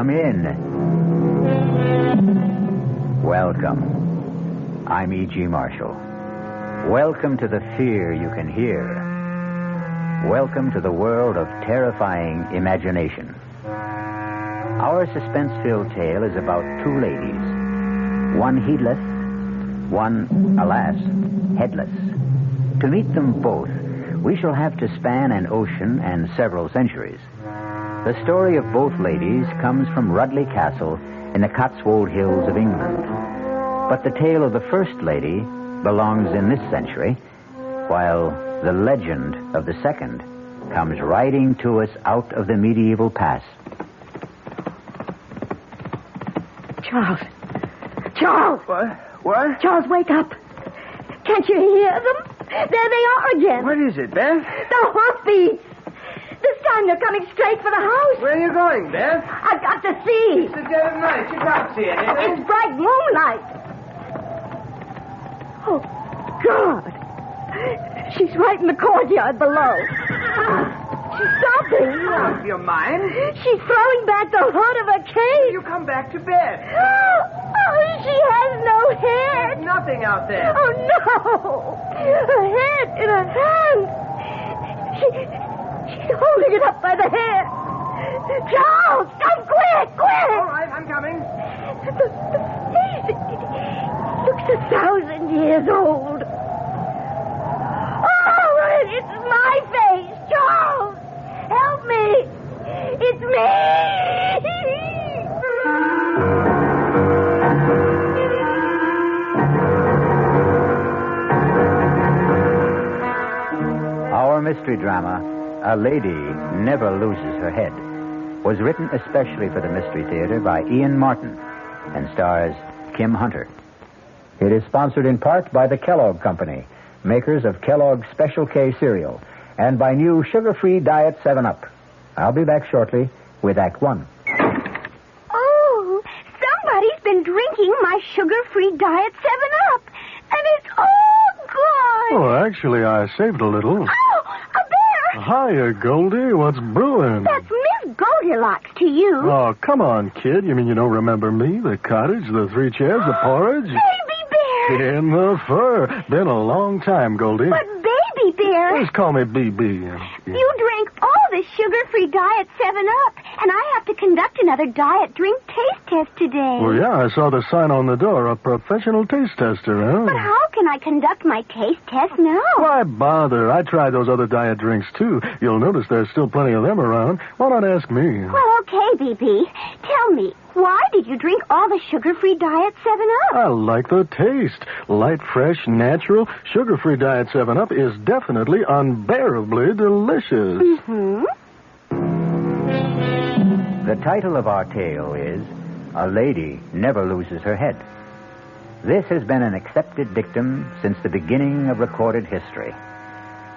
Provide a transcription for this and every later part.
Come in. Welcome. I'm E.G. Marshall. Welcome to the fear you can hear. Welcome to the world of terrifying imagination. Our suspense-filled tale is about two ladies. One heedless, one, alas, headless. To meet them both, we shall have to span an ocean and several centuries. The story of both ladies comes from Rudley Castle in the Cotswold Hills of England. But the tale of the first lady belongs in this century, while the legend of the second comes riding to us out of the medieval past. Charles! Charles! What? Charles, wake up. Can't you hear them? There they are again. What is it, Beth? The hoofbeats. This time they're coming straight for the house. Where are you going, Beth? I've got to see. It's the dead of night. You can't see anything. It's bright moonlight. Oh, God. She's right in the courtyard below. She's sobbing. Out of your mind? She's throwing back the hood of her cage. You come back to bed. Oh, she has no head. There's nothing out there. Oh, no. Her head in her hand. She's holding it up by the hair. Charles, come quick. All right, I'm coming. The face, it looks 1,000 years old. Oh, it's my face, Charles. Help me. It's me. Our mystery drama, A Lady Never Loses Her Head, was written especially for the Mystery Theater by Ian Martin and stars Kim Hunter. It is sponsored in part by the Kellogg Company, makers of Kellogg's Special K cereal, and by new sugar-free Diet 7-Up. I'll be back shortly with Act One. Oh, somebody's been drinking my sugar-free Diet 7-Up, and it's all gone. Oh, actually, I saved a little. Oh, a bear. Hiya, Goldie. What's brewing? That's Miss Goldilocks to you. Oh, come on, kid. You mean you don't remember me? The cottage, the 3 chairs, the porridge? Baby bear. In the fur. Been a long time, Goldie. But baby bear. Just call me BB. You drank all the sugar-free Diet 7-Up, and I have to conduct another diet drink taste test today. Well, yeah, I saw the sign on the door, a professional taste tester, huh? But how can I conduct my taste test now? Why bother? I tried those other diet drinks, too. You'll notice there's still plenty of them around. Why not ask me? Well, okay, BB. Tell me, why did you drink all the sugar-free Diet 7-Up? I like the taste. Light, fresh, natural. Sugar-free Diet 7-Up is definitely unbearably delicious. Mm-hmm. The title of our tale is A Lady Never Loses Her Head. This has been an accepted dictum since the beginning of recorded history.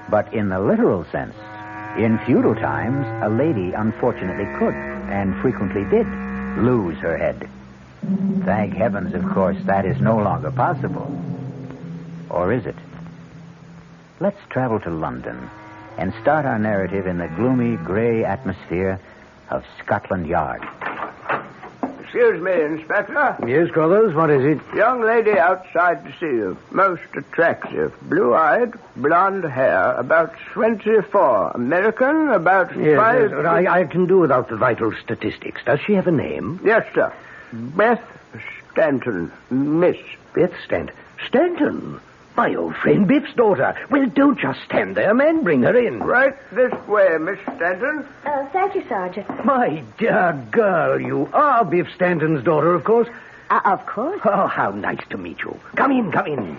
But in the literal sense, in feudal times, a lady unfortunately could, and frequently did, lose her head. Thank heavens, of course, that is no longer possible. Or is it? Let's travel to London and start our narrative in the gloomy, gray atmosphere of Scotland Yard. Excuse me, Inspector. Yes, Carlos, what is it? Young lady outside to see you. Most attractive. Blue-eyed, blonde hair, about 24. American, about 5... Yes, I can do without the vital statistics. Does she have a name? Yes, sir. Beth Stanton, Miss. Beth Stanton. Stanton? My old friend Biff's daughter. Well, don't just stand there, man. Bring her in. Right this way, Miss Stanton. Thank you, Sergeant. My dear girl, you are Biff Stanton's daughter, of course. Of course. Oh, how nice to meet you. Come in, come in.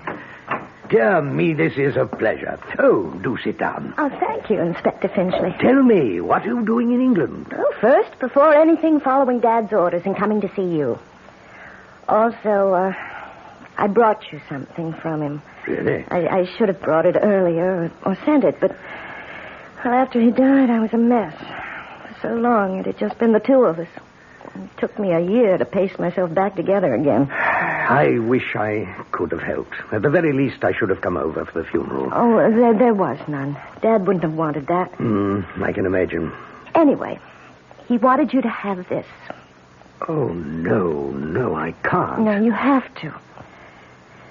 Dear me, this is a pleasure. Oh, do sit down. Oh, thank you, Inspector Finchley. Tell me, what are you doing in England? Well, first, before anything, following Dad's orders and coming to see you. Also, I brought you something from him. Really? I should have brought it earlier or sent it, but well, after he died, I was a mess. For so long, it had just been the two of us. It took me a year to paste myself back together again. I wish I could have helped. At the very least, I should have come over for the funeral. Oh, there was none. Dad wouldn't have wanted that. I can imagine. Anyway, he wanted you to have this. Oh, no, I can't. No, you have to.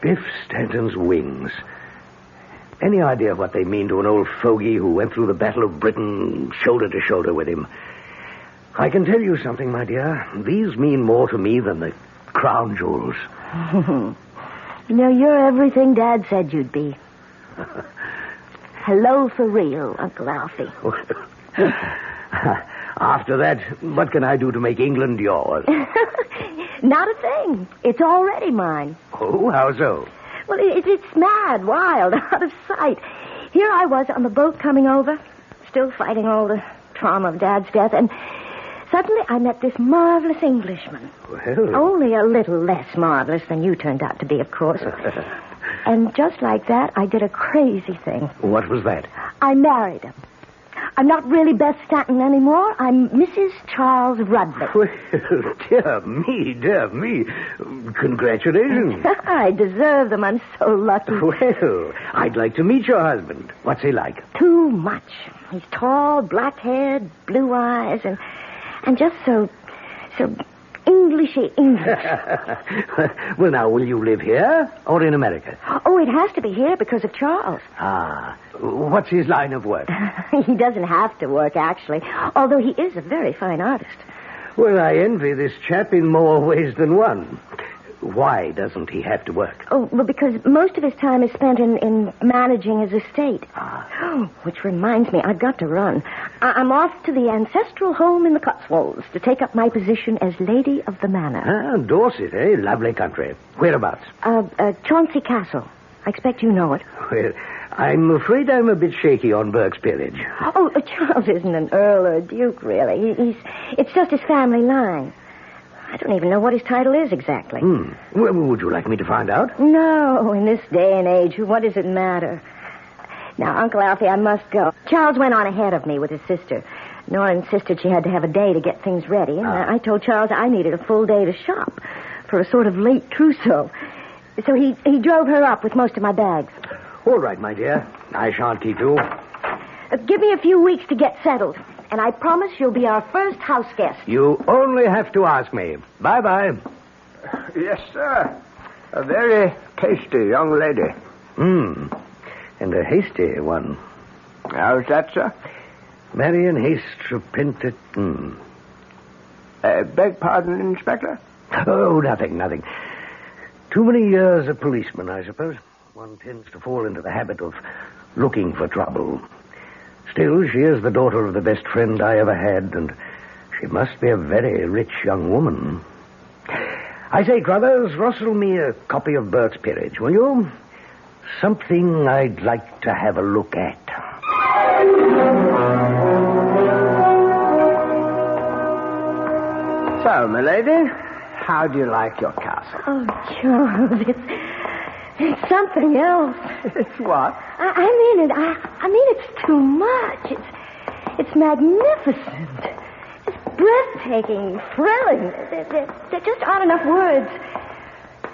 Biff Stanton's wings. Any idea what they mean to an old fogey who went through the Battle of Britain shoulder to shoulder with him? I can tell you something, my dear. These mean more to me than the crown jewels. You're everything Dad said you'd be. Hello for real, Uncle Alfie. After that, what can I do to make England yours? Not a thing. It's already mine. Oh, how so? Well, it's mad, wild, out of sight. Here I was on the boat coming over, still fighting all the trauma of Dad's death, and suddenly I met this marvelous Englishman. Well... Only a little less marvelous than you turned out to be, of course. And just like that, I did a crazy thing. What was that? I married him. I'm not really Beth Stanton anymore. I'm Mrs. Charles Rudley. Well, dear me. Congratulations. I deserve them. I'm so lucky. Well, I'd like to meet your husband. What's he like? Too much. He's tall, black-haired, blue eyes, and just so Englishy English. Well, now, will you live here or in America? Oh, it has to be here because of Charles. Ah, what's his line of work? He doesn't have to work, actually, although he is a very fine artist. Well, I envy this chap in more ways than one. Why doesn't he have to work? Oh, well, because most of his time is spent in managing his estate. Ah. Which reminds me, I've got to run. I'm off to the ancestral home in the Cotswolds to take up my position as Lady of the Manor. Ah, Dorset, eh? Lovely country. Whereabouts? Chauncey Castle. I expect you know it. Well, I'm afraid I'm a bit shaky on Burke's peerage. Oh, Charles isn't an earl or a duke, really. It's just his family line. I don't even know what his title is exactly. Well, would you like me to find out? No, in this day and age, what does it matter? Now, Uncle Alfie, I must go. Charles went on ahead of me with his sister. Nora insisted she had to have a day to get things ready, and I told Charles I needed a full day to shop for a sort of late trousseau. So he drove her up with most of my bags. All right, my dear. I shan't keep you. Give me a few weeks to get settled, and I promise you'll be our first house guest. You only have to ask me. Bye-bye. Yes, sir. A very tasty young lady. And a hasty one. How's that, sir? Marion Haste repented. Beg pardon, Inspector? Oh, nothing. Too many years a policeman, I suppose. One tends to fall into the habit of looking for trouble. Still, she is the daughter of the best friend I ever had, and she must be a very rich young woman. I say, Crothers, rustle me a copy of Burke's Peerage, will you? Something I'd like to have a look at. So, milady, how do you like your castle? Oh, Charles, it's something else. It's what? I mean it's too much. It's magnificent. It's breathtaking, thrilling. There just aren't enough words.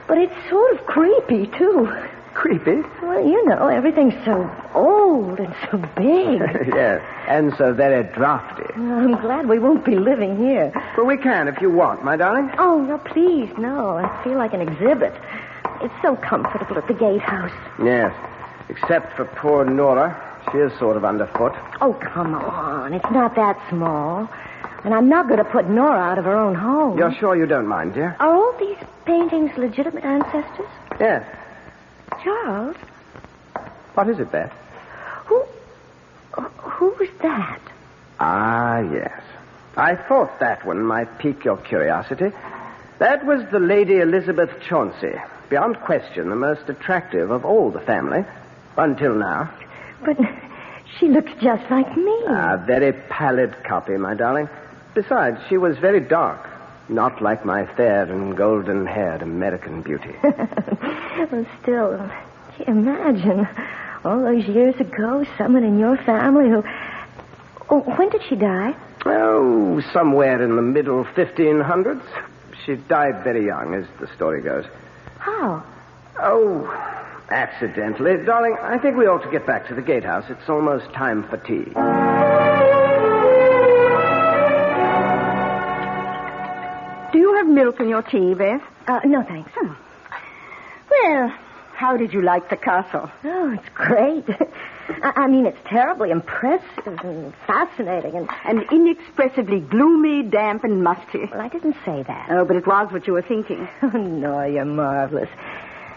But it's sort of creepy, too. Creepy? Well, you know, everything's so old and so big. Yes, and so very drafty. I'm glad we won't be living here. Well, we can if you want, my darling. Oh, no, please, no. I feel like an exhibit. It's so comfortable at the gatehouse. Yes, except for poor Nora. She is sort of underfoot. Oh, come on. It's not that small. And I'm not going to put Nora out of her own home. You're sure you don't mind, dear? Are all these paintings legitimate ancestors? Yes. Charles? What is it, Beth? Who's that? Ah, yes. I thought that one might pique your curiosity. That was the Lady Elizabeth Chauncey. Beyond question, the most attractive of all the family. Until now. But she looks just like me. A very pallid copy, my darling. Besides, she was very dark. Not like my fair and golden-haired American beauty. Well, still, imagine all those years ago, someone in your family who... Oh, when did she die? Oh, somewhere in the middle 1500s. She died very young, as the story goes. How? Oh, accidentally. Darling, I think we ought to get back to the gatehouse. It's almost time for tea. Do you milk in your tea, Beth? No, thanks. Oh. Well, how did you like the castle? Oh, it's great. I mean, it's terribly impressive and fascinating And inexpressibly gloomy, damp, and musty. Well, I didn't say that. Oh, but it was what you were thinking. Oh, no, you're marvelous.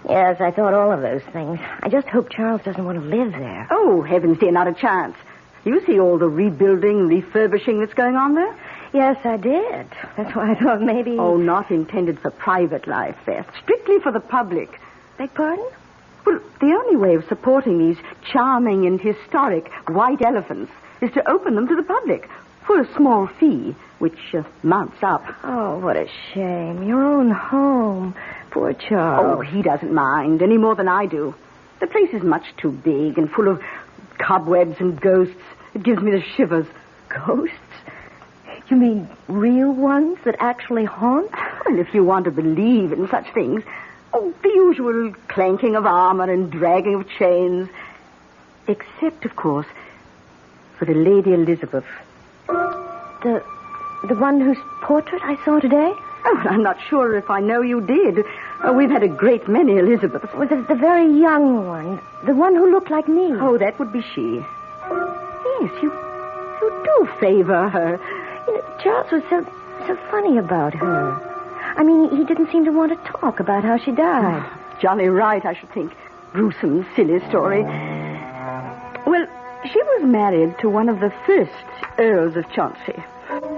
Yes, I thought all of those things. I just hope Charles doesn't want to live there. Oh, heavens, dear, not a chance. You see all the rebuilding, refurbishing that's going on there? Yes, I did. That's why I thought maybe... Oh, not intended for private life, Beth. Strictly for the public. Beg pardon? Well, the only way of supporting these charming and historic white elephants is to open them to the public for a small fee, which mounts up. Oh, what a shame. Your own home. Poor Charles. Oh, he doesn't mind any more than I do. The place is much too big and full of cobwebs and ghosts. It gives me the shivers. Ghosts? You mean real ones that actually haunt? Well, if you want to believe in such things, the usual clanking of armor and dragging of chains. Except, of course, for the Lady Elizabeth. The one whose portrait I saw today? Oh, I'm not sure if I know you did. We've had a great many Elizabeths. Well, the very young one. The one who looked like me. Oh, that would be she. Yes, you do favor her. You know, Charles was so funny about her. I mean, he didn't seem to want to talk about how she died. Jolly right, I should think. Gruesome, silly story. Well, she was married to one of the first Earls of Chauncey.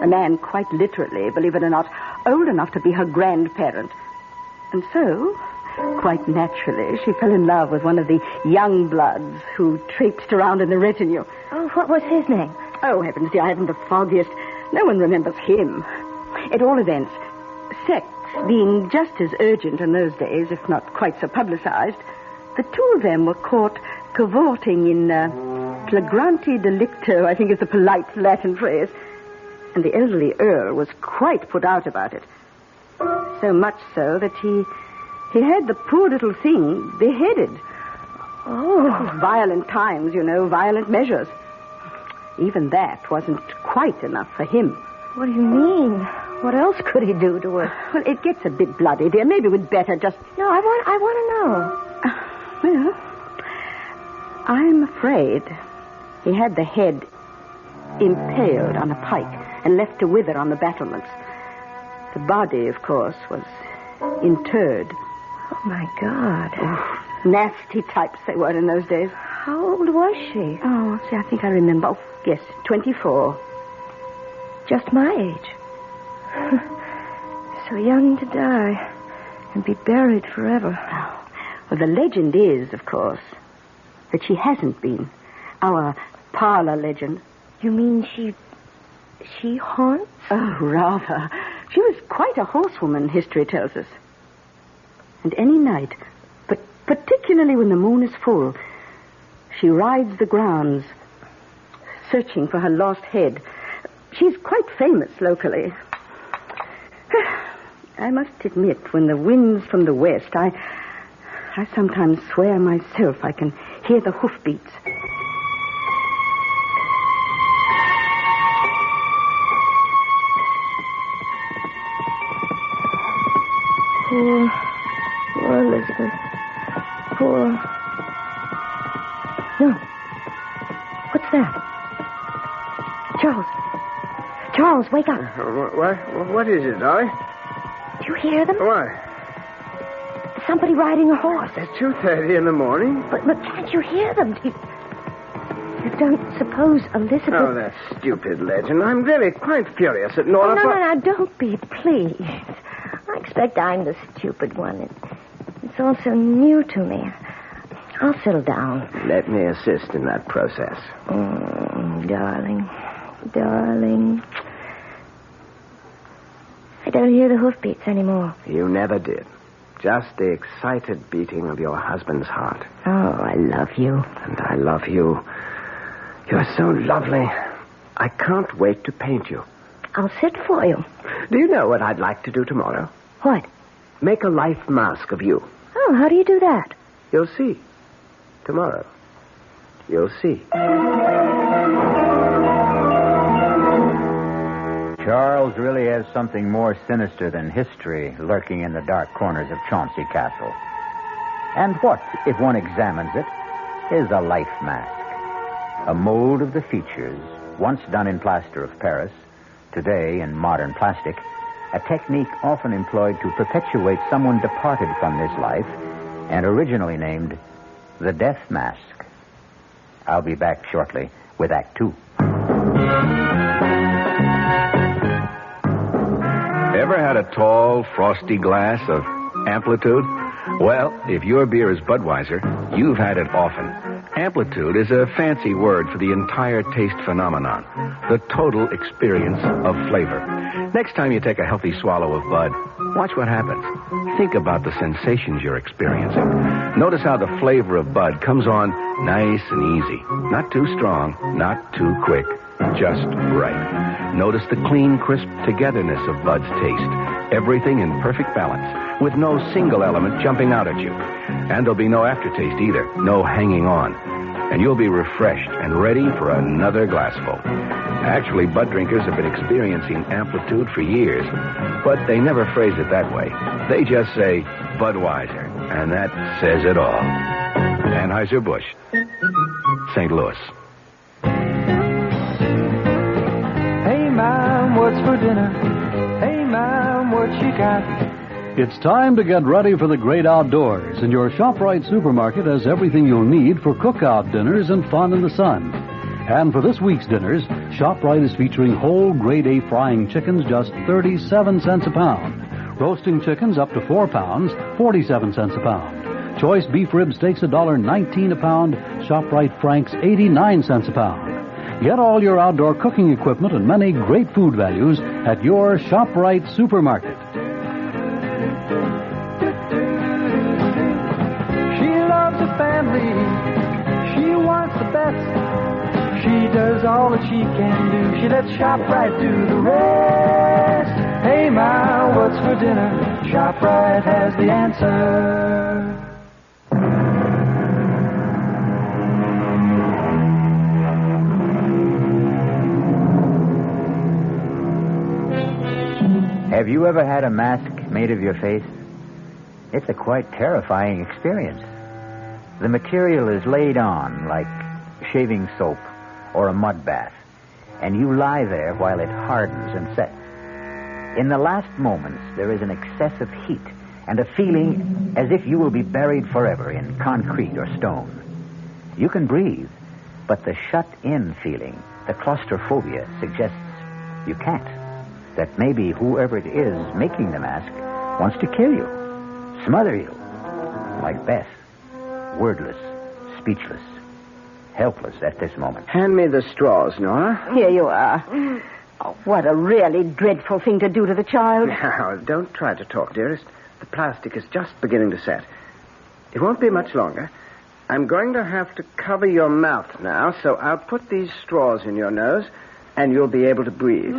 A man quite literally, believe it or not, old enough to be her grandparent. And so, quite naturally, she fell in love with one of the young bloods who traipsed around in the retinue. Oh, what was his name? Oh, heavens, dear, I haven't the foggiest. No one remembers him. At all events, sex being just as urgent in those days, if not quite so publicized, the two of them were caught cavorting in flagrante delicto, I think is the polite Latin phrase. And the elderly Earl was quite put out about it. So much so that he had the poor little thing beheaded. Oh. Violent times, you know, violent measures. Even that wasn't quite enough for him. What do you mean? What else could he do to her? Well, it gets a bit bloody, dear. Maybe we'd better just... No, I want to know. Well, I'm afraid he had the head impaled on a pike and left to wither on the battlements. The body, of course, was interred. Oh, my God. Oh, nasty types they were in those days. How old was she? Oh, see, I think I remember. Oh, yes, 24. Just my age. So young to die and be buried forever. Oh. Well, the legend is, of course, that she hasn't been. Our parlor legend. You mean she haunts? Oh, rather. She was quite a horsewoman, history tells us. And any night, but particularly when the moon is full, she rides the grounds, searching for her lost head. She's quite famous locally. I must admit, when the wind's from the west, I sometimes swear myself I can hear the hoofbeats. Poor Elizabeth. Poor... No. What's that? Charles, wake up. What is it, Dolly? Do you hear them? What? Somebody riding a horse. It's 2:30 in the morning. But can't you hear them? You don't suppose Elizabeth... Oh, that stupid legend. I'm really quite furious at Nora. No, don't be, please. I expect I'm the stupid one. It's all so new to me. I'll settle down. Let me assist in that process. Darling. I don't hear the hoofbeats anymore. You never did. Just the excited beating of your husband's heart. Oh, I love you. And I love you. You're so lovely. I can't wait to paint you. I'll sit for you. Do you know what I'd like to do tomorrow? What? Make a life mask of you. Oh, how do you do that? You'll see. Tomorrow. You'll see. Charles really has something more sinister than history lurking in the dark corners of Chauncey Castle. And what, if one examines it, is a life mask? A mold of the features, once done in plaster of Paris, today in modern plastic, a technique often employed to perpetuate someone departed from this life and originally named the death mask. I'll be back shortly with Act 2. Ever had a tall, frosty glass of Amplitude? Well, if your beer is Budweiser, you've had it often. Amplitude is a fancy word for the entire taste phenomenon, the total experience of flavor. Next time you take a healthy swallow of Bud, watch what happens. Think about the sensations you're experiencing. Notice how the flavor of Bud comes on nice and easy. Not too strong, not too quick, just right. Notice the clean, crisp togetherness of Bud's taste. Everything in perfect balance, with no single element jumping out at you. And there'll be no aftertaste either, no hanging on. And you'll be refreshed and ready for another glassful. Actually, Bud drinkers have been experiencing Amplitude for years, but they never phrase it that way. They just say Budweiser, and that says it all. Anheuser-Busch, St. Louis. Hey, Mom, what's for dinner? Hey, Mom, what you got? It's time to get ready for the great outdoors, and your ShopRite supermarket has everything you'll need for cookout dinners and fun in the sun. And for this week's dinners, ShopRite is featuring whole grade A frying chickens just 37 cents a pound. Roasting chickens up to 4 pounds, 47 cents a pound. Choice beef rib steaks $1.19 a pound. ShopRite Franks 89 cents a pound. Get all your outdoor cooking equipment and many great food values at your ShopRite supermarket. She loves her family. She wants the best. She does all that she can do. She lets ShopRite do the rest. Hey, Ma, what's for dinner? ShopRite has the answer. Have you ever had a mask made of your face? It's a quite terrifying experience. The material is laid on like shaving soap or a mud bath, and you lie there while it hardens and sets. In the last moments, there is an excess of heat and a feeling as if you will be buried forever in concrete or stone. You can breathe, but the shut-in feeling, the claustrophobia, suggests you can't. That maybe whoever it is making the mask wants to kill you, smother you, like Beth, wordless, speechless, helpless at this moment. Hand me the straws, Nora. Here you are. Oh, what a really dreadful thing to do to the child. Now, don't try to talk, dearest. The plastic is just beginning to set. It won't be much longer. I'm going to have to cover your mouth now, so I'll put these straws in your nose, and you'll be able to breathe.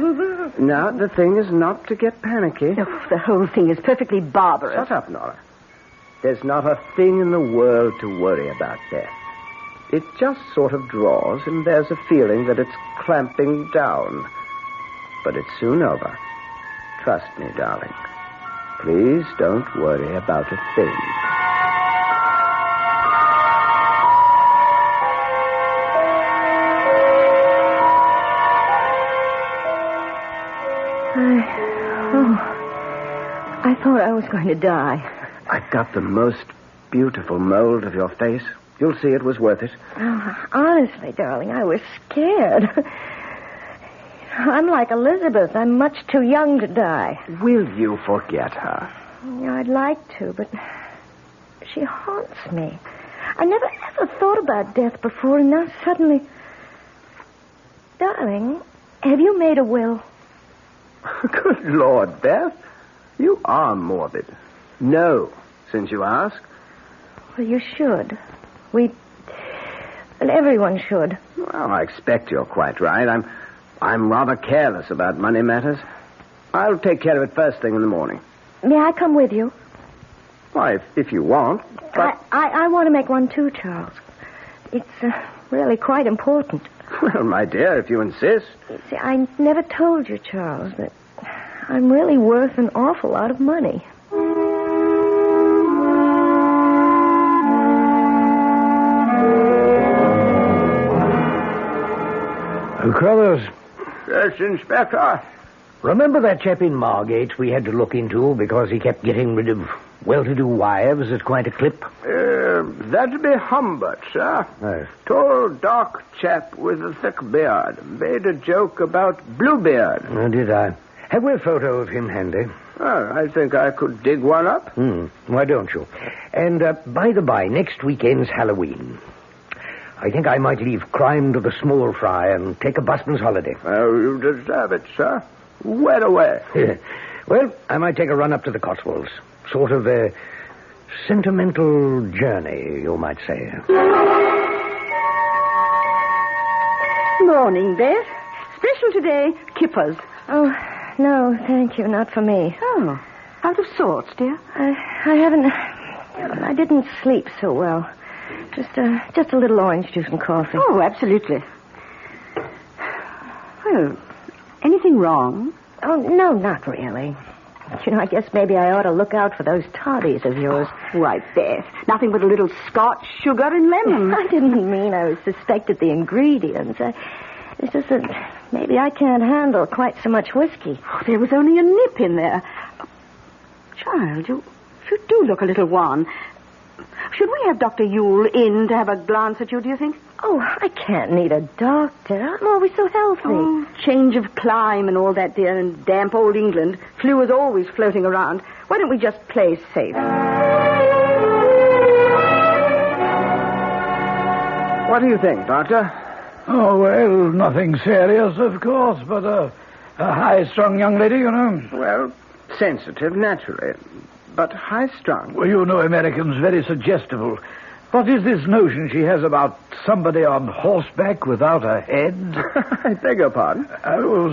Now, the thing is not to get panicky. Oh, the whole thing is perfectly barbarous. Shut up, Nora. There's not a thing in the world to worry about, Beth. It just sort of draws, and there's a feeling that it's clamping down. But it's soon over. Trust me, darling. Please don't worry about a thing. I thought I was going to die. I've got the most beautiful mold of your face. You'll see it was worth it. Oh, honestly, darling, I was scared. I'm like Elizabeth. I'm much too young to die. Will you forget her? Yeah, I'd like to, but she haunts me. I never ever thought about death before, and now suddenly... Darling, have you made a will? Good Lord, Beth. You are morbid. No, since you ask. Well, you should. And everyone should. Well, I expect you're quite right. I'm rather careless about money matters. I'll take care of it first thing in the morning. May I come with you? Why, if you want. But... I want to make one too, Charles. It's really quite important. Well, my dear, if you insist. You see, I never told you, Charles, that I'm really worth an awful lot of money. Crothers. Yes, Inspector. Remember that chap in Margate we had to look into because he kept getting rid of well-to-do wives at quite a clip? That'd be Humbert, sir. Yes. Tall, dark chap with a thick beard. Made a joke about Bluebeard. Oh, did I? Have we a photo of him handy? Well, I think I could dig one up. Why don't you? And, by the by, next weekend's Halloween. I think I might leave crime to the small fry and take a busman's holiday. Oh, you deserve it, sir. Where away? Well, I might take a run up to the Cotswolds. Sort of a sentimental journey, you might say. Morning, Beth. Special today, kippers. Oh, no, thank you, not for me. Oh, out of sorts, dear. I didn't sleep so well. Just a little orange juice and coffee. Oh, absolutely. Well, anything wrong? Oh, no, not really. You know, I guess maybe I ought to look out for those toddies of yours. Why, Beth, nothing but a little scotch, sugar, and lemon. I didn't mean I suspected the ingredients. It's just that maybe I can't handle quite so much whiskey. Oh, there was only a nip in there. Child, you do look a little wan. Should we have Dr. Yule in to have a glance at you, do you think? Oh, I can't need a doctor. I'm always so healthy. Oh, change of clime and all that, dear, and damp old England. Flu is always floating around. Why don't we just play safe? What do you think, Doctor? Oh, well, nothing serious, of course, but a high-strung young lady, you know. Well, sensitive, naturally. But high-strung. Well, you know Americans, very suggestible. What is this notion she has about somebody on horseback without a head? I beg your pardon?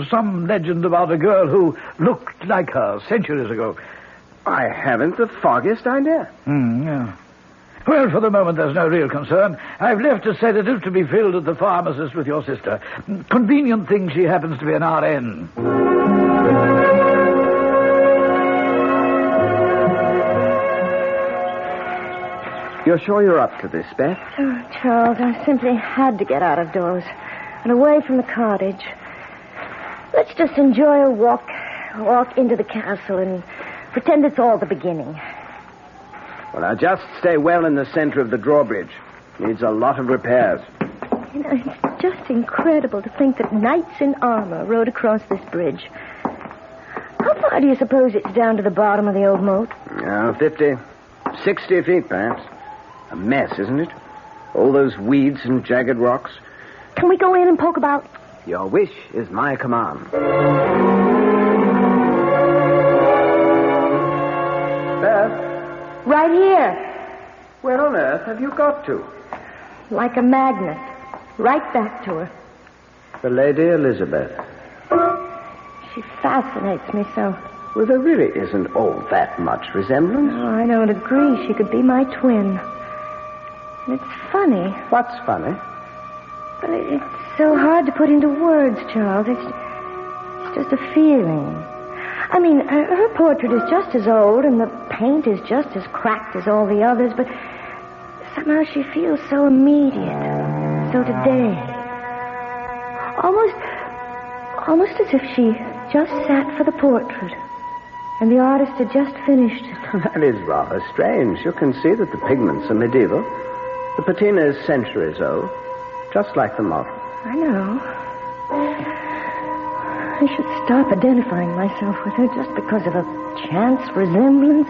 Some legend about a girl who looked like her centuries ago. I haven't the foggiest idea. Yeah. Well, for the moment, there's no real concern. I've left a sedative to be filled at the pharmacist with your sister. Convenient thing she happens to be an RN. You're sure you're up to this, Beth? Oh, Charles, I simply had to get out of doors and away from the cottage. Let's just enjoy a walk into the castle and pretend it's all the beginning. Well, now, just stay well in the center of the drawbridge. Needs a lot of repairs. You know, it's just incredible to think that knights in armor rode across this bridge. How far do you suppose it's down to the bottom of the old moat? 50, 60 feet, perhaps. A mess, isn't it? All those weeds and jagged rocks. Can we go in and poke about? Your wish is my command. Beth? Right here. Where on earth have you got to? Like a magnet. Right back to her. The Lady Elizabeth. She fascinates me so. Well, there really isn't all that much resemblance. Oh, I don't agree. She could be my twin. And it's funny. What's funny? But it's so hard to put into words, Charles. It's just a feeling. I mean, her portrait is just as old, and the paint is just as cracked as all the others, but somehow she feels so immediate, so today. Almost as if she just sat for the portrait, and the artist had just finished it. That is rather strange. You can see that the pigments are medieval. The patina is centuries old, just like the model. I know. I should stop identifying myself with her just because of a chance resemblance.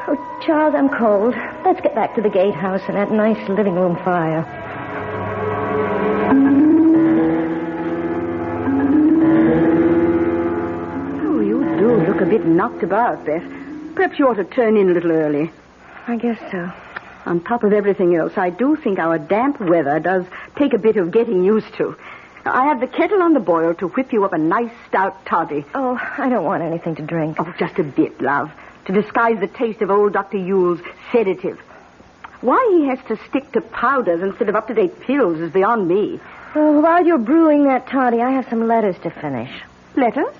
Oh, Charles, I'm cold. Let's get back to the gatehouse and that nice living room fire. Oh, you do look a bit knocked about, Beth. Perhaps you ought to turn in a little early. I guess so. On top of everything else, I do think our damp weather does take a bit of getting used to. I have the kettle on the boil to whip you up a nice stout toddy. Oh, I don't want anything to drink. Oh, just a bit, love, to disguise the taste of old Dr. Yule's sedative. Why he has to stick to powders instead of up-to-date pills is beyond me. While you're brewing that toddy, I have some letters to finish. Letters?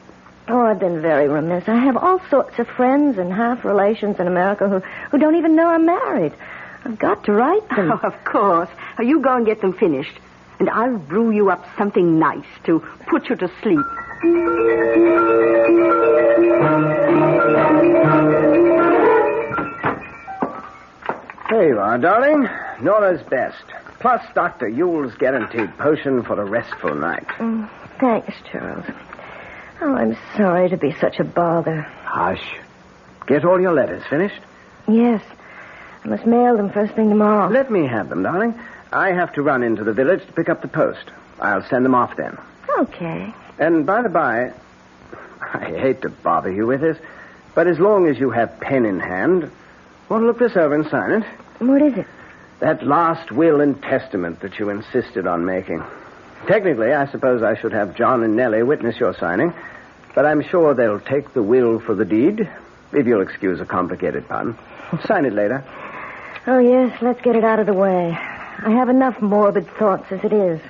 Oh, I've been very remiss. I have all sorts of friends and half-relations in America who don't even know I'm married. I've got to write them. Oh, of course. You go and get them finished. And I'll brew you up something nice to put you to sleep. There you are, darling. Nora's best. Plus Dr. Yule's guaranteed potion for a restful night. Thanks, Charles. Oh, I'm sorry to be such a bother. Hush. Get all your letters finished? Yes. I must mail them first thing tomorrow. Let me have them, darling. I have to run into the village to pick up the post. I'll send them off then. Okay. And by the by, I hate to bother you with this, but as long as you have pen in hand, want to look this over and sign it? What is it? That last will and testament that you insisted on making. Technically, I suppose I should have John and Nellie witness your signing, but I'm sure they'll take the will for the deed, if you'll excuse a complicated pun. Sign it later. Oh, yes, let's get it out of the way. I have enough morbid thoughts as it is.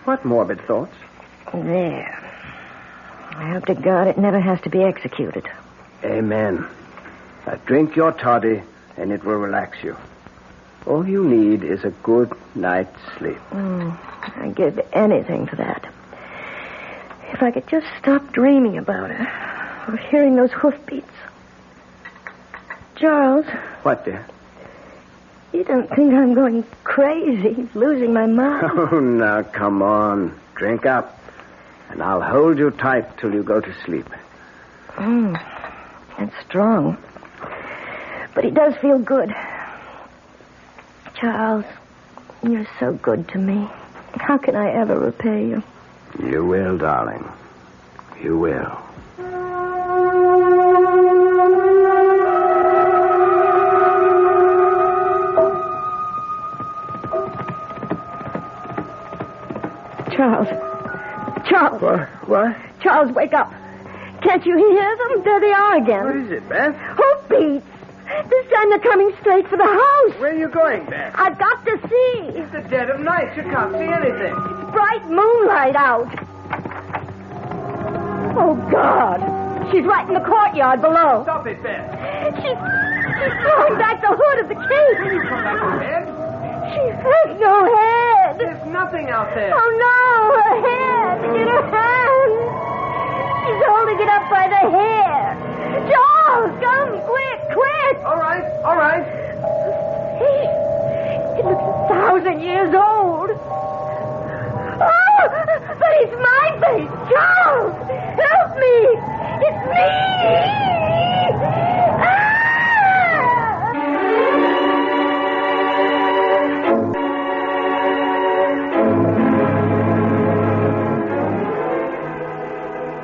What morbid thoughts? There. I hope to God it never has to be executed. Amen. Now drink your toddy, and it will relax you. All you need is a good night's sleep. I'd give anything for that. If I could just stop dreaming about her, or hearing those hoofbeats. Charles. What, dear? You don't think I'm going crazy, losing my mind? Oh, now, come on. Drink up. And I'll hold you tight till you go to sleep. It's strong. But it does feel good. Charles, you're so good to me. How can I ever repay you? You will, darling. You will. Charles. What? Charles, wake up. Can't you hear them? There they are again. What is it, Beth? Hoofbeats. This time they're coming straight for the house. Where are you going, Beth? I've got to see. It's the dead of night. You can't see anything. It's bright moonlight out. Oh, God. She's right in the courtyard below. Stop it, Beth. She's throwing back the hood of the case. Will you come back to bed? She has no head. There's nothing out there. Oh, no, her head in her hand. She's holding it up by the hair. Charles, come, quick. All right. It looks 1,000 years old. Oh, but it's my face. Charles, help me. It's me.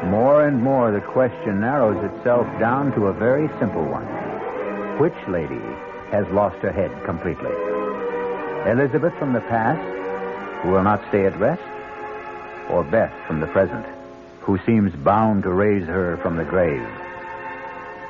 More and more, the question narrows itself down to a very simple one. Which lady has lost her head completely? Elizabeth from the past, who will not stay at rest? Or Beth from the present, who seems bound to raise her from the grave?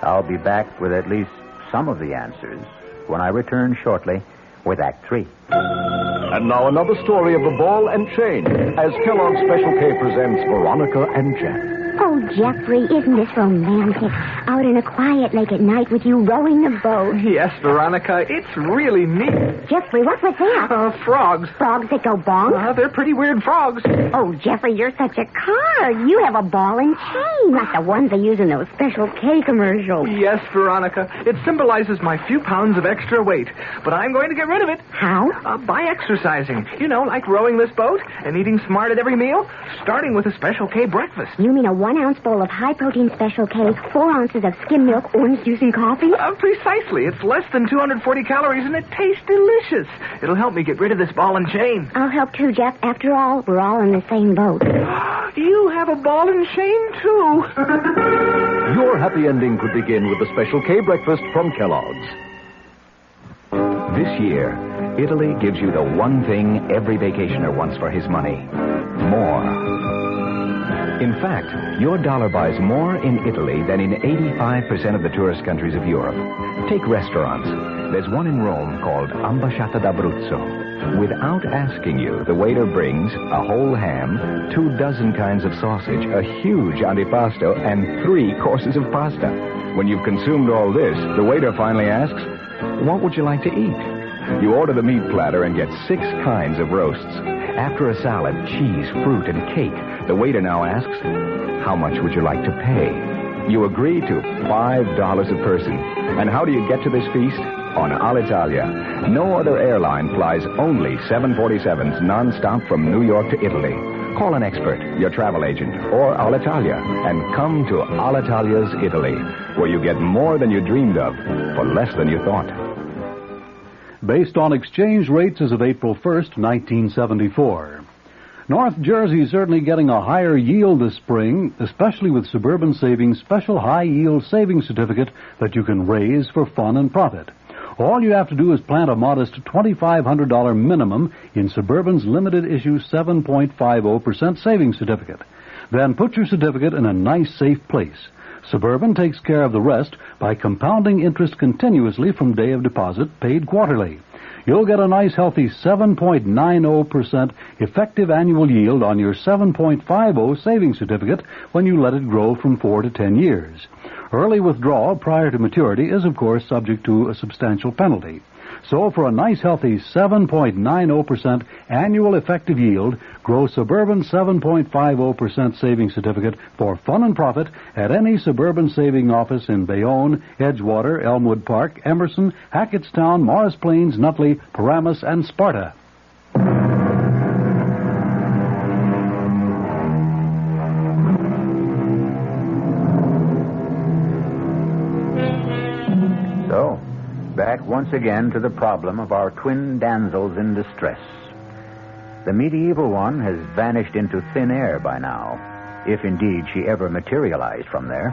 I'll be back with at least some of the answers when I return shortly with Act 3. And now another story of the ball and chain as Kellogg's Special K presents Veronica and Jack. Oh, Jeffrey, isn't this romantic? Out in a quiet lake at night with you rowing the boat. Yes, Veronica, it's really neat. Jeffrey, what was that? Frogs. Frogs that go bonk? They're pretty weird frogs. Oh, Jeffrey, you're such a card. You have a ball and chain, like the ones they use in those Special K commercials. Yes, Veronica. It symbolizes my few pounds of extra weight. But I'm going to get rid of it. How? By exercising. You know, like rowing this boat and eating smart at every meal, starting with a Special K breakfast. You mean a 1-ounce bowl of high-protein Special K, 4 ounces of skim milk, orange juice, and coffee? Precisely. It's less than 240 calories, and it tastes delicious. It'll help me get rid of this ball and chain. I'll help too, Jeff. After all, we're all in the same boat. You have a ball and chain, too. Your happy ending could begin with the Special K breakfast from Kellogg's. This year, Italy gives you the one thing every vacationer wants for his money. More. In fact, your dollar buys more in Italy than in 85% of the tourist countries of Europe. Take restaurants. There's one in Rome called Ambasciata d'Abruzzo. Without asking you, the waiter brings a whole ham, 24 kinds of sausage, a huge antipasto, and 3 courses of pasta. When you've consumed all this, the waiter finally asks, "What would you like to eat?" You order the meat platter and get 6 kinds of roasts. After a salad, cheese, fruit, and cake, the waiter now asks, "How much would you like to pay?" You agree to $5 a person. And how do you get to this feast? On Alitalia. No other airline flies only 747s nonstop from New York to Italy. Call an expert, your travel agent, or Alitalia, and come to Alitalia's Italy, where you get more than you dreamed of for less than you thought. Based on exchange rates as of April 1st, 1974. North Jersey is certainly getting a higher yield this spring, especially with Suburban Savings' special high-yield savings certificate that you can raise for fun and profit. All you have to do is plant a modest $2,500 minimum in Suburban's limited-issue 7.50% savings certificate. Then put your certificate in a nice, safe place. Suburban takes care of the rest by compounding interest continuously from day of deposit, paid quarterly. You'll get a nice, healthy 7.90% effective annual yield on your 7.50 savings certificate when you let it grow from 4 to 10 years. Early withdrawal prior to maturity is, of course, subject to a substantial penalty. So for a nice, healthy 7.90% annual effective yield, grow Suburban 7.50% savings certificate for fun and profit at any Suburban saving office in Bayonne, Edgewater, Elmwood Park, Emerson, Hackettstown, Morris Plains, Nutley, Paramus, and Sparta. So, back once again to the problem of our twin damsels in distress. The medieval one has vanished into thin air by now, if indeed she ever materialized from there,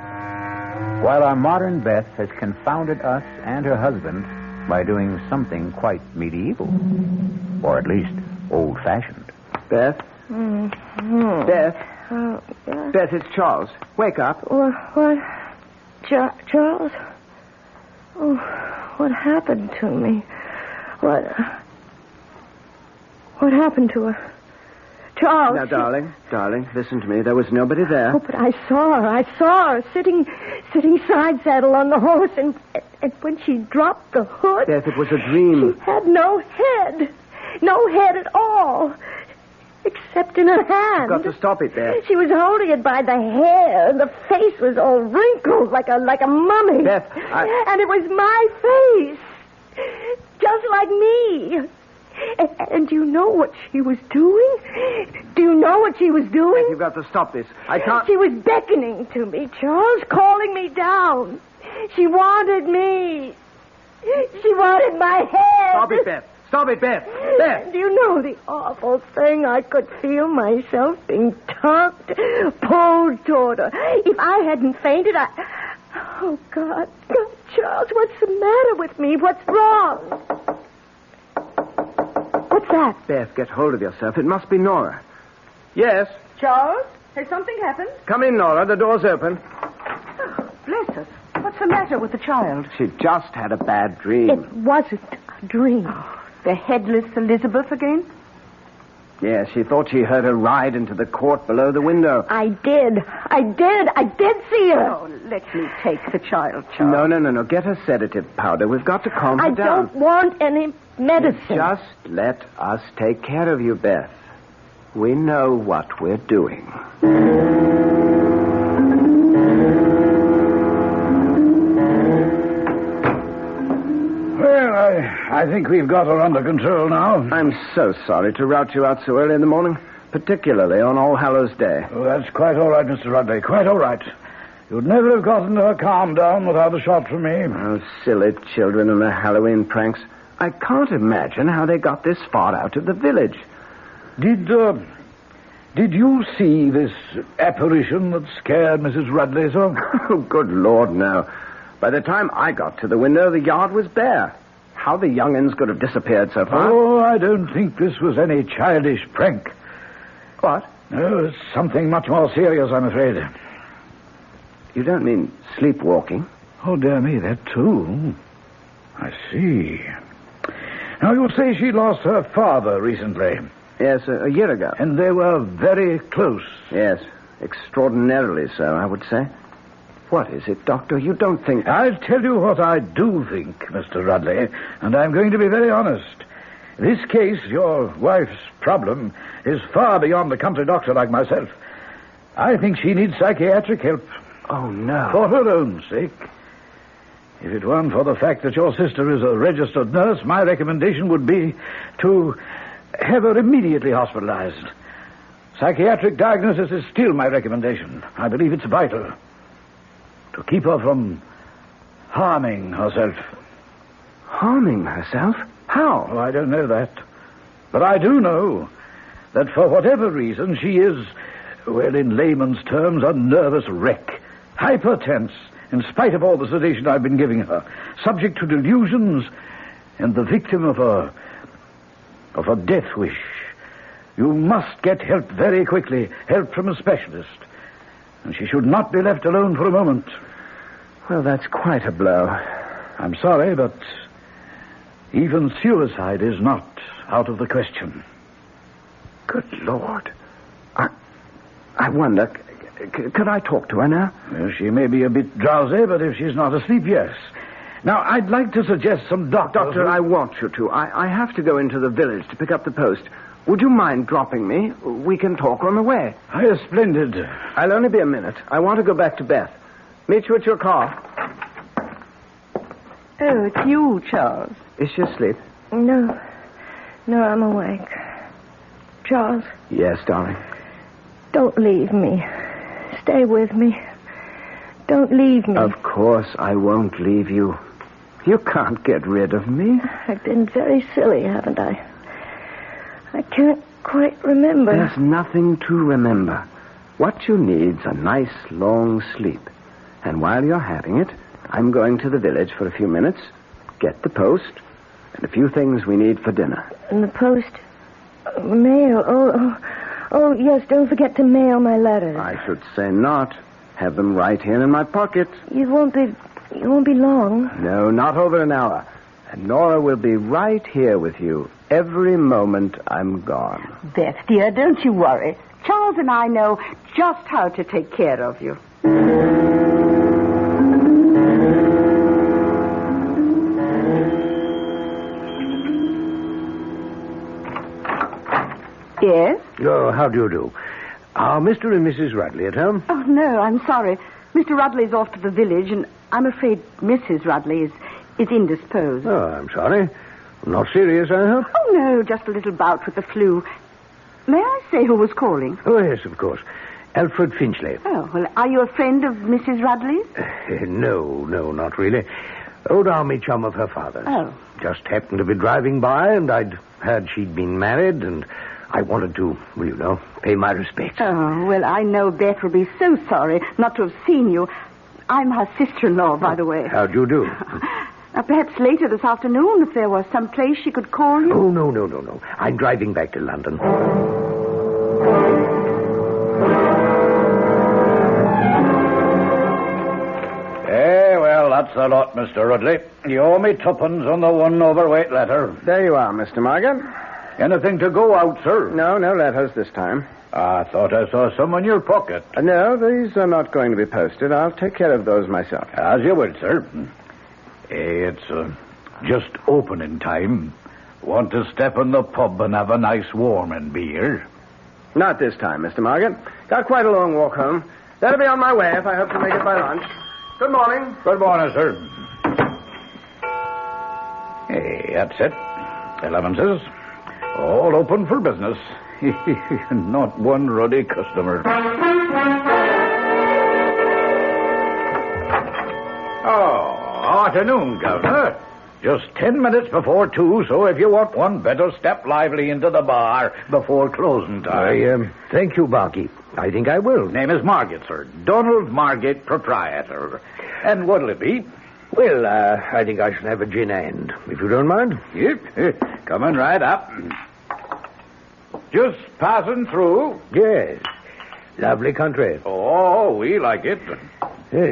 while our modern Beth has confounded us and her husband by doing something quite medieval, or at least old-fashioned. Beth? Mm-hmm. Beth? Yeah. Beth, it's Charles. Wake up. What? Charles? Oh, what happened to me? What happened to her? Charles. Now, darling, listen to me. There was nobody there. Oh, but I saw her sitting side saddle on the horse, and when she dropped the hood... Beth, it was a dream. She had no head at all, except in her hand. You've got to stop it, Beth. She was holding it by the hair, and the face was all wrinkled like a mummy. Beth, And it was my face, just like me. And do you know what she was doing? Do you know what she was doing? Beth, you've got to stop this. I can't... She was beckoning to me, Charles, calling me down. She wanted me. She wanted my head. Stop it, Beth. Stop it, Beth. Beth. Do you know the awful thing? I could feel myself being tugged, pulled toward her. If I hadn't fainted, Oh, God. Charles, what's the matter with me? What's wrong? What's that? Beth, get hold of yourself. It must be Nora. Yes? Charles, has something happened? Come in, Nora. The door's open. Oh, bless us. What's the matter with the child? She just had a bad dream. It wasn't a dream. Oh, the headless Elizabeth again? Yes, she thought she heard her ride into the court below the window. I did see her. Oh, let me take the child, Charles. No. Get her sedative powder. We've got to calm her down. I don't want any medicine. Just let us take care of you, Beth. We know what we're doing. Well, I think we've got her under control now. I'm so sorry to rout you out so early in the morning, particularly on All Hallows Day. Oh, that's quite all right, Mr. Rudley, quite all right. You'd never have gotten her calmed down without a shot from me. Oh, silly children and their Halloween pranks. I can't imagine how they got this far out of the village. Did you see this apparition that scared Mrs. Rudley so? Oh, good Lord, no. By the time I got to the window, the yard was bare. How the young'uns could have disappeared so far? Oh, I don't think this was any childish prank. What? No, it's something much more serious, I'm afraid. You don't mean sleepwalking? Oh, dear me, that too. I see. Now, you say she lost her father recently. Yes, a year ago. And they were very close. Yes, extraordinarily so, I would say. What is it, Doctor? You don't think... I'll tell you what I do think, Mr. Rudley, and I'm going to be very honest. This case, your wife's problem, is far beyond a country doctor like myself. I think she needs psychiatric help. Oh, no. For her own sake. If it weren't for the fact that your sister is a registered nurse, my recommendation would be to have her immediately hospitalized. Psychiatric diagnosis is still my recommendation. I believe it's vital to keep her from harming herself. Harming herself? How? Oh, I don't know that. But I do know that for whatever reason she is, well, in layman's terms, a nervous wreck. Hypertense, in spite of all the sedation I've been giving her. Subject to delusions and the victim of a death wish. You must get help very quickly. Help from a specialist. And she should not be left alone for a moment. Well, that's quite a blow. I'm sorry, but even suicide is not out of the question. Good Lord. I wonder, could I talk to her now? Well, she may be a bit drowsy, but if she's not asleep, yes. Now, I'd like to suggest some doctors... Doctor, I want you to. I have to go into the village to pick up the post. Would you mind dropping me? We can talk on the way. Splendid. I'll only be a minute. I want to go back to Beth. Meet you at your car. Oh, it's you, Charles. Is she asleep? No, I'm awake. Charles. Yes, darling. Don't leave me. Stay with me. Don't leave me. Of course I won't leave you. You can't get rid of me. I've been very silly, haven't I? I can't quite remember. There's nothing to remember. What you need's a nice, long sleep. And while you're having it, I'm going to the village for a few minutes, get the post, and a few things we need for dinner. And the post? Mail. Oh, yes, don't forget to mail my letters. I should say not. Have them right here in my pocket. You won't be long. No, not over an hour. And Nora will be right here with you every moment I'm gone. Beth, dear, don't you worry. Charles and I know just how to take care of you. Yes? Oh, how do you do? Are Mr. and Mrs. Rudley at home? Oh, no, I'm sorry. Mr. Rudley's off to the village, and I'm afraid Mrs. Rudley is indisposed. Oh, I'm sorry. Not serious, I hope? Oh, no, just a little bout with the flu. May I say who was calling? Oh, yes, of course. Alfred Finchley. Oh, well, are you a friend of Mrs. Rudley's? No, not really. Old army chum of her father's. Oh. Just happened to be driving by, and I'd heard she'd been married, and I wanted to, well, you know, pay my respects. Oh, well, I know Beth will be so sorry not to have seen you. I'm her sister-in-law, by the way. How'd you do? Perhaps later this afternoon, if there was some place she could call you. Oh, no. I'm driving back to London. Well, that's a lot, Mr. Rudley. You owe me tuppence on the one overweight letter. There you are, Mr. Morgan. Anything to go out, sir? No letters this time. I thought I saw some in your pocket. No, these are not going to be posted. I'll take care of those myself. As you will, sir. It's just opening time. Want to step in the pub and have a nice warming beer? Not this time, Mr. Morgan. Got quite a long walk home. That'll be on my way if I hope to make it by lunch. Good morning. Good morning, sir. That's it. 11's. All open for business. Not one ruddy customer. Oh, afternoon, Governor. Just 10 minutes before 2, so if you want one, better step lively into the bar before closing time. Thank you, Barkeep. I think I will. Name is Margate, sir. Donald Margate, proprietor. And what'll it be? Well, I think I shall have a gin and, if you don't mind. Yep. Coming right up. Just passing through. Yes. Lovely country. Oh, we like it.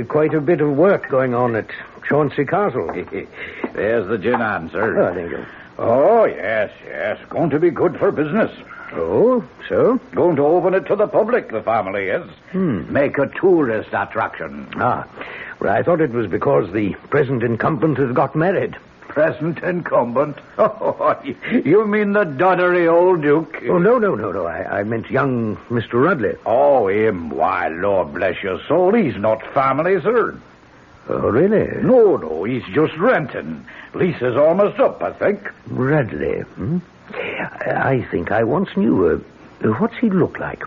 Quite a bit of work going on at Chauncey Castle. There's the gin and, sir. Oh, thank you. Oh, yes. Going to be good for business. Oh, so? Going to open it to the public, the family is. Make a tourist attraction. Ah, well, I thought it was because the present incumbent has got married. Present incumbent? Oh, you mean the doddery old Duke? Oh, no. I meant young Mr. Rudley. Oh, him? Why, Lord bless your soul, he's not family, sir. Oh, really? No, he's just renting. Lease is almost up, I think. Rudley, I think I once knew. What's he look like?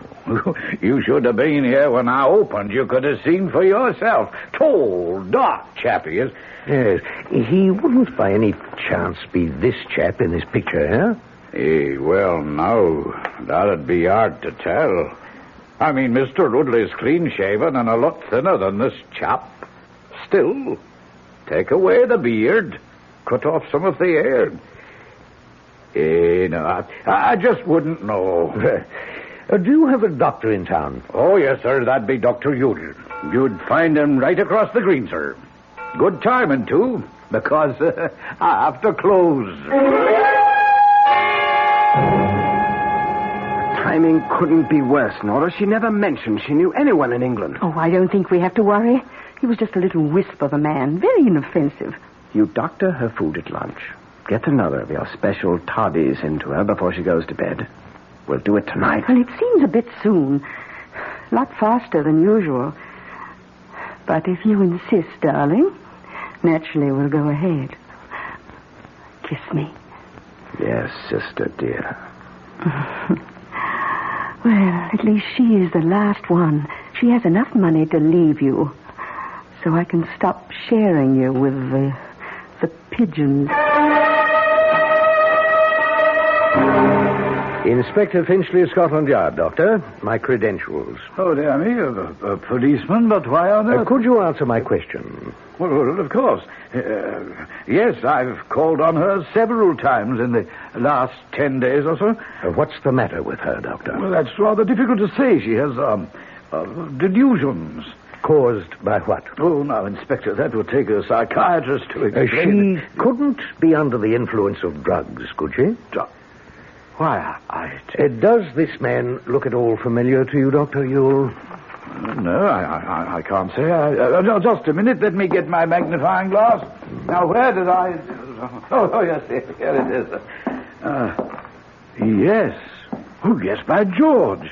You should have been here when I opened. You could have seen for yourself. Tall, dark chap he is. Yes. He wouldn't by any chance be this chap in this picture, Well, no. That'd be hard to tell. I mean, Mr. Rudley's clean-shaven and a lot thinner than this chap. Still, take away the beard, cut off some of the hair. No, I just wouldn't know. Do you have a doctor in town? Oh, yes, sir. That'd be Dr. Udall. You'd find him right across the green, sir. Good timing, too, because I have to close. Timing couldn't be worse, Nora. She never mentioned she knew anyone in England. Oh, I don't think we have to worry. He was just a little wisp of a man, very inoffensive. You doctor her food at lunch. Get another of your special toddies into her before she goes to bed. We'll do it tonight. Well, it seems a bit soon. A lot faster than usual. But if you insist, darling, naturally we'll go ahead. Kiss me. Yes, sister, dear. Well, at least she is the last one. She has enough money to leave you. So I can stop sharing you with the pigeons. Inspector Finchley, Scotland Yard, Doctor. My credentials. Oh, dear me, a policeman, but why on earth? Could you answer my question? Well, of course. Yes, I've called on her several times in the last 10 days or so. What's the matter with her, Doctor? Well, that's rather difficult to say. She has delusions. Caused by what? Oh, now, Inspector, that would take a psychiatrist to explain. She couldn't be under the influence of drugs, could she? Why, does this man look at all familiar to you, Dr. Ewell? No, I can't say. Just a minute. Let me get my magnifying glass. Now, where did I... Oh, yes, here it is. Yes. Oh, yes, by George.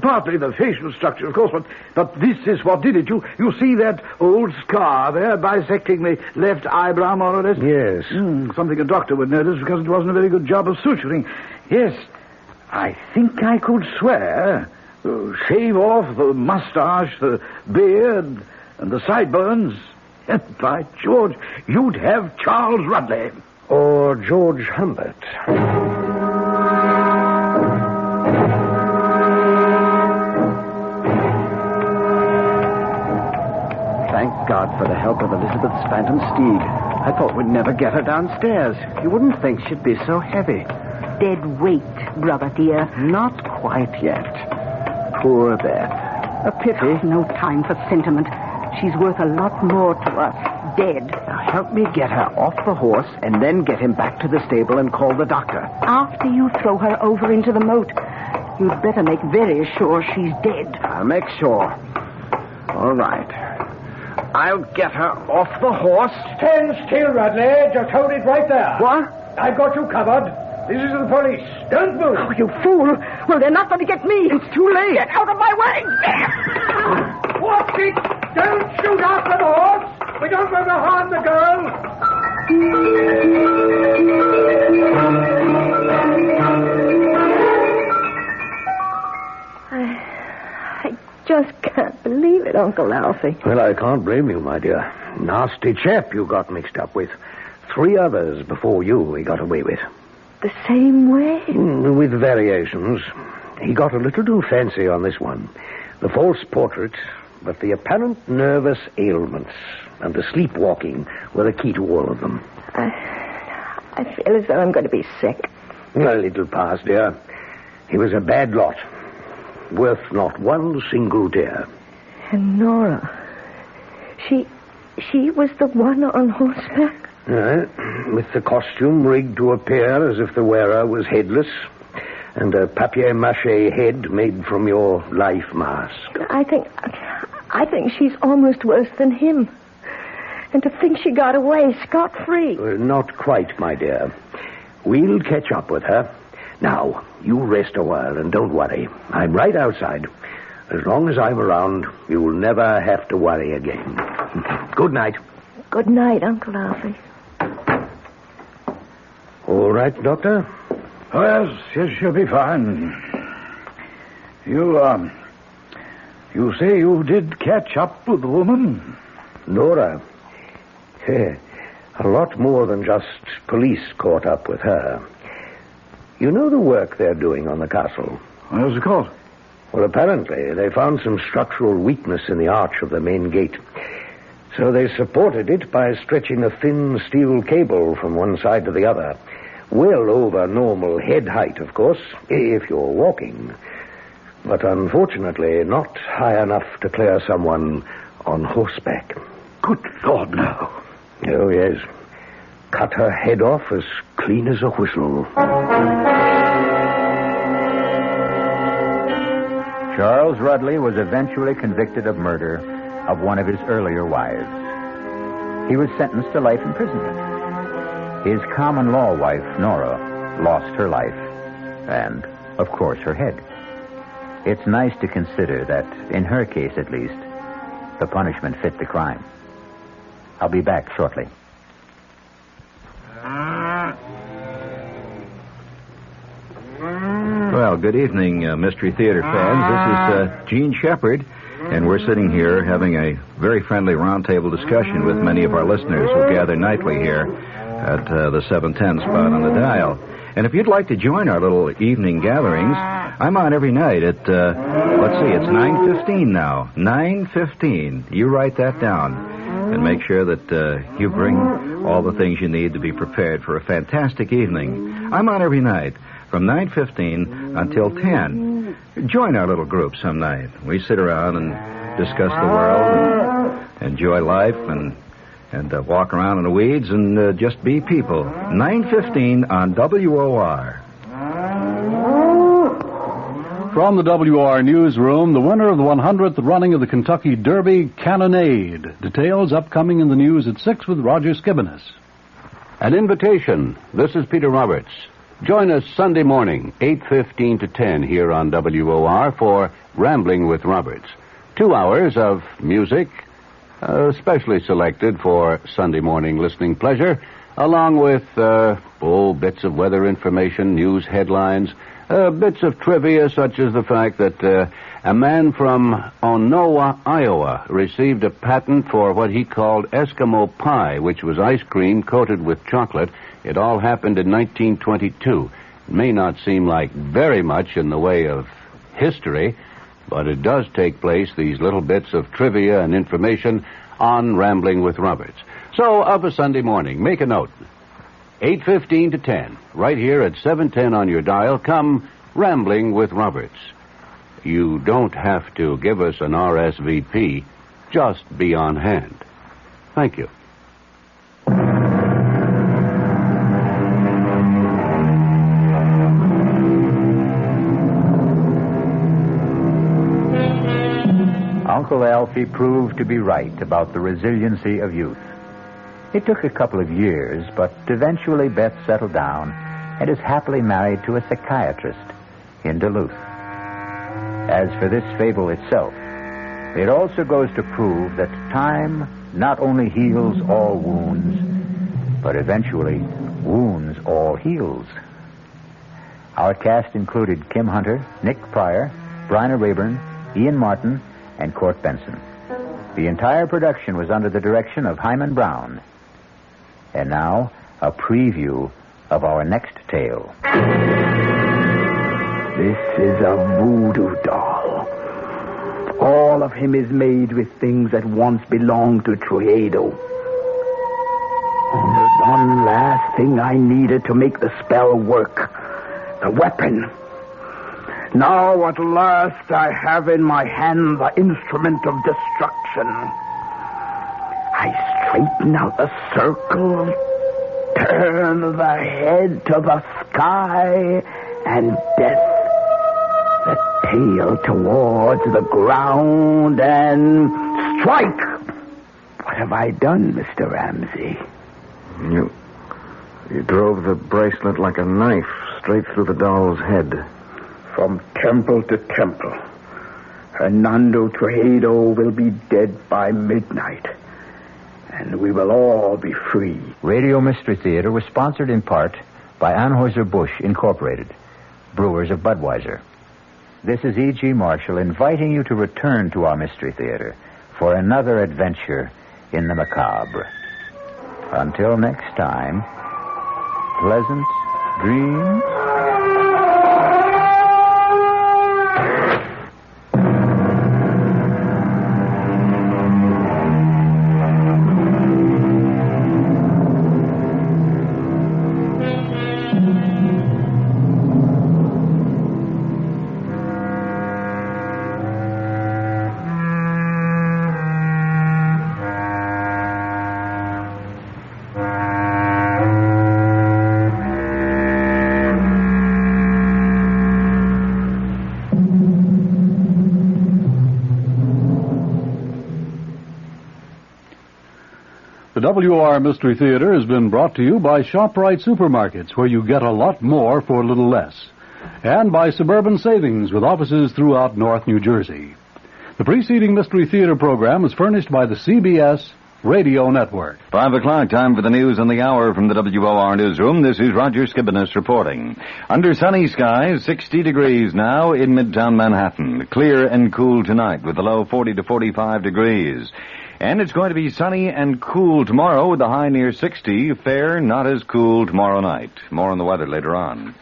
Partly the facial structure, of course, but this is what did it. You see that old scar there bisecting the left eyebrow, more or less? Yes. Something a doctor would notice because it wasn't a very good job of suturing. Yes, I think I could swear. Shave off the mustache, the beard, and the sideburns. And by George, you'd have Charles Rudley. Or George Humbert. Thank God for the help of Elizabeth's phantom steed. I thought we'd never get her downstairs. You wouldn't think she'd be so heavy. Dead weight, brother dear. Not quite yet. Poor Beth. A pity. No time for sentiment. She's worth a lot more to us. Dead. Now help me get her off the horse and then get him back to the stable and call the doctor. After you throw her over into the moat, you'd better make very sure she's dead. I'll make sure. All right. I'll get her off the horse. Stand still, Rudley. Just hold it right there. What? I've got you covered. This is the police. Don't move. Oh, you fool. Well, they're not going to get me. It's too late. Get out of my way. Watch it. Don't shoot after the horse. We don't want to harm the girl. I just can't believe it, Uncle Alfie. Well, I can't blame you, my dear. Nasty chap you got mixed up with. 3 others before you he got away with. The same way? With variations. He got a little too fancy on this one. The false portrait, but the apparent nervous ailments and the sleepwalking were the key to all of them. I feel as though I'm going to be sick. A little pass, dear. He was a bad lot. Worth not one single tear. And Nora, she was the one on horseback? With the costume rigged to appear as if the wearer was headless, and a papier-mâché head made from your life mask. I think she's almost worse than him. And to think she got away scot-free. Not quite, my dear. We'll catch up with her. Now, you rest a while and don't worry. I'm right outside. As long as I'm around, you'll never have to worry again. Good night. Good night, Uncle Alfie. All right, Doctor? Oh, yes, she'll be fine. You say you did catch up with the woman? Nora. A lot more than just police caught up with her. You know the work they're doing on the castle? How's it called? Well, apparently they found some structural weakness in the arch of the main gate. So they supported it by stretching a thin steel cable from one side to the other. Well over normal head height, of course, if you're walking. But unfortunately, not high enough to clear someone on horseback. Good Lord, no. Oh, yes. Cut her head off as clean as a whistle. Charles Rudley was eventually convicted of murder of one of his earlier wives. He was sentenced to life imprisonment. His common law wife, Nora, lost her life and, of course, her head. It's nice to consider that, in her case at least, the punishment fit the crime. I'll be back shortly. Well, good evening, Mystery Theater fans. This is Gene Shepard, and we're sitting here having a very friendly roundtable discussion with many of our listeners who gather nightly here at the 710 spot on the dial. And if you'd like to join our little evening gatherings, I'm on every night at, it's 9:15 now. 9:15. You write that down. And make sure that you bring all the things you need to be prepared for a fantastic evening. I'm on every night from 9:15 until 10. Join our little group some night. We sit around and discuss the world and enjoy life and walk around in the weeds and just be people. 9:15 on WOR. From the WR newsroom, the winner of the 100th running of the Kentucky Derby, Cannonade. Details upcoming in the news at 6 with Roger Skibinis. An invitation. This is Peter Roberts. Join us Sunday morning, 8:15 to 10 here on WOR for Rambling with Roberts. 2 hours of music, specially selected for Sunday morning listening pleasure, along with bits of weather information, news headlines, bits of trivia, such as the fact that a man from Onowa, Iowa, received a patent for what he called Eskimo pie, which was ice cream coated with chocolate. It all happened in 1922. It may not seem like very much in the way of history, but it does take place, these little bits of trivia and information, on Rambling with Roberts. So, of a Sunday morning, make a note. 8:15 to 10, right here at 710 on your dial. Come Rambling with Roberts. You don't have to give us an RSVP. Just be on hand. Thank you. Uncle Alfie proved to be right about the resiliency of youth. It took a couple of years, but eventually Beth settled down and is happily married to a psychiatrist in Duluth. As for this fable itself, it also goes to prove that time not only heals all wounds, but eventually wounds all heals. Our cast included Kim Hunter, Nick Pryor, Bryna Rayburn, Ian Martin, and Court Benson. The entire production was under the direction of Hyman Brown. And now, a preview of our next tale. This is a voodoo doll. All of him is made with things that once belonged to Truedo. There's one last thing I needed to make the spell work. The weapon. Now at last I have in my hand the instrument of destruction. I straighten out the circle, turn the head to the sky, and death the tail towards the ground, and strike! What have I done, Mr. Ramsey? You drove the bracelet like a knife straight through the doll's head. From temple to temple, Hernando Trujillo will be dead by midnight, and we will all be free. Radio Mystery Theater was sponsored in part by Anheuser-Busch Incorporated, brewers of Budweiser. This is E.G. Marshall inviting you to return to our Mystery Theater for another adventure in the macabre. Until next time, pleasant dreams. The WR Mystery Theater has been brought to you by ShopRite Supermarkets, where you get a lot more for a little less, and by Suburban Savings, with offices throughout North New Jersey. The preceding Mystery Theater program is furnished by the CBS Radio Network. 5 o'clock, time for the news on the hour from the WOR newsroom. This is Roger Skibinis reporting. Under sunny skies, 60 degrees now in Midtown Manhattan. Clear and cool tonight with a low 40 to 45 degrees. And it's going to be sunny and cool tomorrow with a high near 60. Fair, not as cool tomorrow night. More on the weather later on.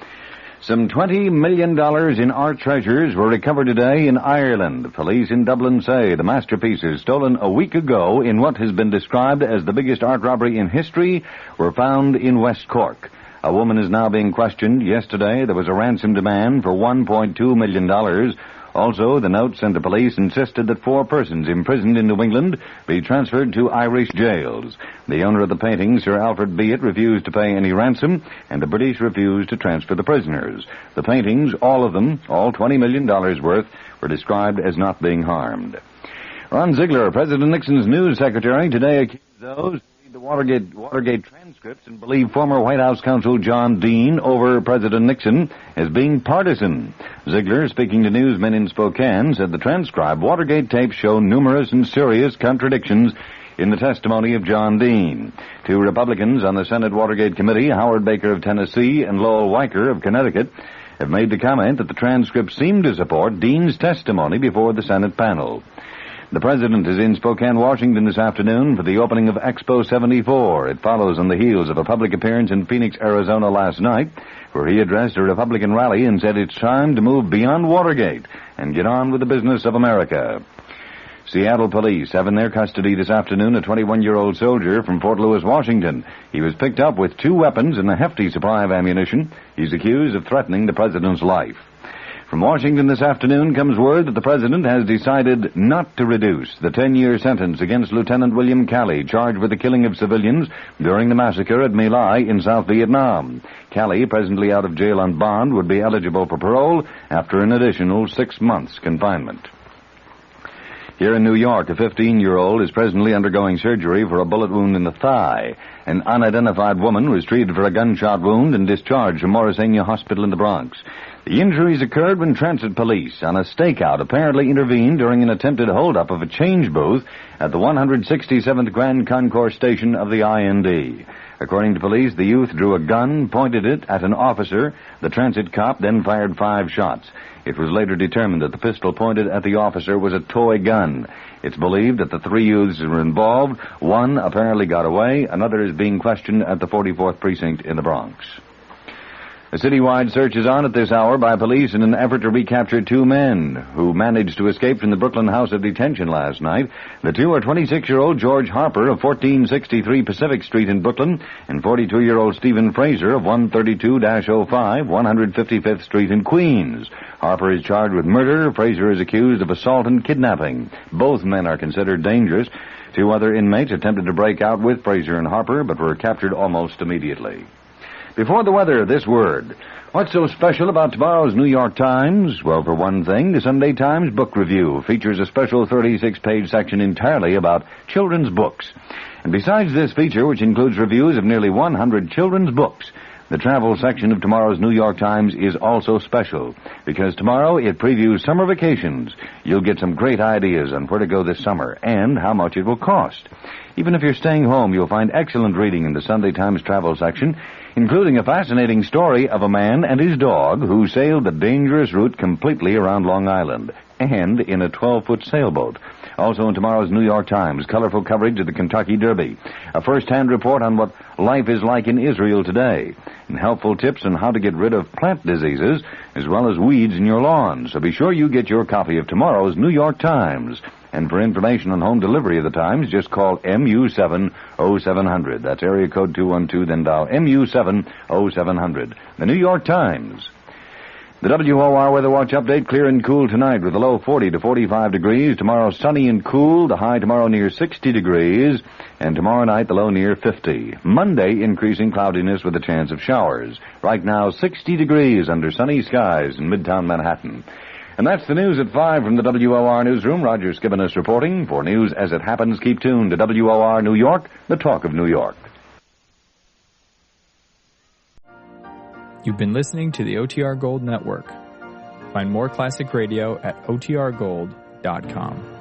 Some $20 million in art treasures were recovered today in Ireland. Police in Dublin say the masterpieces stolen a week ago in what has been described as the biggest art robbery in history were found in West Cork. A woman is now being questioned. Yesterday, there was a ransom demand for $1.2 million. Also, the note sent to police insisted that 4 persons imprisoned in New England be transferred to Irish jails. The owner of the painting, Sir Alfred Beat, refused to pay any ransom, and the British refused to transfer the prisoners. The paintings, all of them, all $20 million worth, were described as not being harmed. Ron Ziegler, President Nixon's news secretary, today accused those the Watergate transcripts and believe former White House counsel John Dean over President Nixon as being partisan. Ziegler, speaking to newsmen in Spokane, said the transcribed Watergate tapes show numerous and serious contradictions in the testimony of John Dean. 2 Republicans on the Senate Watergate Committee, Howard Baker of Tennessee and Lowell Weicker of Connecticut, have made the comment that the transcripts seem to support Dean's testimony before the Senate panel. The President is in Spokane, Washington this afternoon for the opening of Expo 74. It follows on the heels of a public appearance in Phoenix, Arizona last night, where he addressed a Republican rally and said it's time to move beyond Watergate and get on with the business of America. Seattle police have in their custody this afternoon a 21-year-old soldier from Fort Lewis, Washington. He was picked up with 2 weapons and a hefty supply of ammunition. He's accused of threatening the president's life. From Washington this afternoon comes word that the president has decided not to reduce the 10-year sentence against Lieutenant William Calley, charged with the killing of civilians during the massacre at My Lai in South Vietnam. Calley, presently out of jail on bond, would be eligible for parole after an additional 6 months confinement. Here in New York, a 15-year-old is presently undergoing surgery for a bullet wound in the thigh. An unidentified woman was treated for a gunshot wound and discharged from Morrisania Hospital in the Bronx. The injuries occurred when transit police on a stakeout apparently intervened during an attempted holdup of a change booth at the 167th Grand Concourse station of the IND. According to police, the youth drew a gun, pointed it at an officer. The transit cop then fired 5 shots. It was later determined that the pistol pointed at the officer was a toy gun. It's believed that the 3 youths were involved. 1 apparently got away. Another is being questioned at the 44th Precinct in the Bronx. A citywide search is on at this hour by police in an effort to recapture 2 men who managed to escape from the Brooklyn House of Detention last night. The 2 are 26-year-old George Harper of 1463 Pacific Street in Brooklyn and 42-year-old Stephen Fraser of 132-05 155th Street in Queens. Harper is charged with murder. Fraser is accused of assault and kidnapping. Both men are considered dangerous. 2 other inmates attempted to break out with Fraser and Harper, but were captured almost immediately. Before the weather, this word. What's so special about tomorrow's New York Times? Well, for one thing, the Sunday Times Book Review features a special 36-page section entirely about children's books. And besides this feature, which includes reviews of nearly 100 children's books, the travel section of tomorrow's New York Times is also special, because tomorrow it previews summer vacations. You'll get some great ideas on where to go this summer and how much it will cost. Even if you're staying home, you'll find excellent reading in the Sunday Times travel section, including a fascinating story of a man and his dog who sailed the dangerous route completely around Long Island, and in a 12-foot sailboat. Also in tomorrow's New York Times, colorful coverage of the Kentucky Derby, a first-hand report on what life is like in Israel today, and helpful tips on how to get rid of plant diseases as well as weeds in your lawn. So be sure you get your copy of tomorrow's New York Times. And for information on home delivery of the Times, just call MU7-0700. That's area code 212, then dial MU7-0700. The New York Times. The WOR Weather Watch update, clear and cool tonight with a low 40 to 45 degrees. Tomorrow sunny and cool, the high tomorrow near 60 degrees. And tomorrow night the low near 50. Monday increasing cloudiness with a chance of showers. Right now 60 degrees under sunny skies in Midtown Manhattan. And that's the news at 5 from the WOR newsroom. Roger Skibinis reporting. For news as it happens, keep tuned to WOR New York, the talk of New York. You've been listening to the OTR Gold Network. Find more classic radio at otrgold.com.